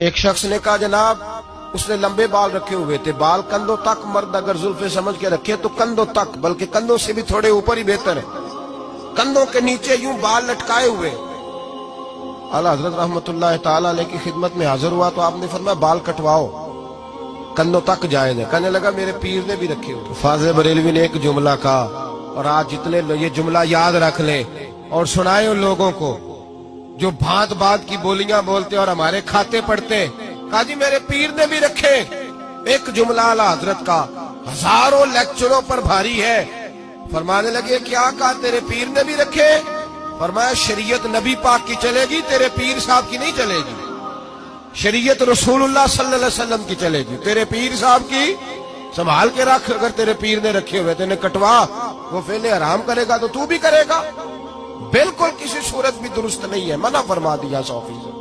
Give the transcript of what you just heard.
ایک شخص نے کہا جناب اس نے لمبے بال رکھے ہوئے تھے، بال کندھوں تک، مرد اگر زلفیں سمجھ کے رکھے تو کندھوں تک، بلکہ کندھوں سے بھی تھوڑے اوپر ہی بہتر ہے، کندھوں کے نیچے یوں بال لٹکائے ہوئے۔ اعلیٰ حضرت رحمت اللہ تعالیٰ علیہ کی خدمت میں حاضر ہوا تو آپ نے فرمایا بال کٹواؤ، کندھوں تک جائز ہے۔ کہنے لگا میرے پیر نے بھی رکھے ہوئے۔ فاضل بریلوی نے ایک جملہ کہا، اور آج جتنے یہ جملہ یاد رکھ لیں اور سنائے ان لوگوں کو جو بھانت بھانت کی بولیاں بولتے اور ہمارے کھاتے پڑتے، کہا جی میرے پیر نے بھی رکھے۔ ایک جملہ اعلیٰ حضرت کا ہزاروں لیکچروں پر بھاری ہے۔ فرمانے لگے کیا کہا تیرے پیر نے بھی رکھے؟ فرمایا شریعت نبی پاک کی چلے گی، تیرے پیر صاحب کی نہیں چلے گی، شریعت رسول اللہ صلی اللہ علیہ وسلم کی چلے گی، تیرے پیر صاحب کی سنبھال کے رکھ۔ اگر تیرے پیر نے رکھے ہوئے تینے کٹوا، وہ فعل حرام کرے گا تو تو بھی کرے گا، بالکل کسی صورت بھی درست نہیں ہے، منع فرما دیا 100%۔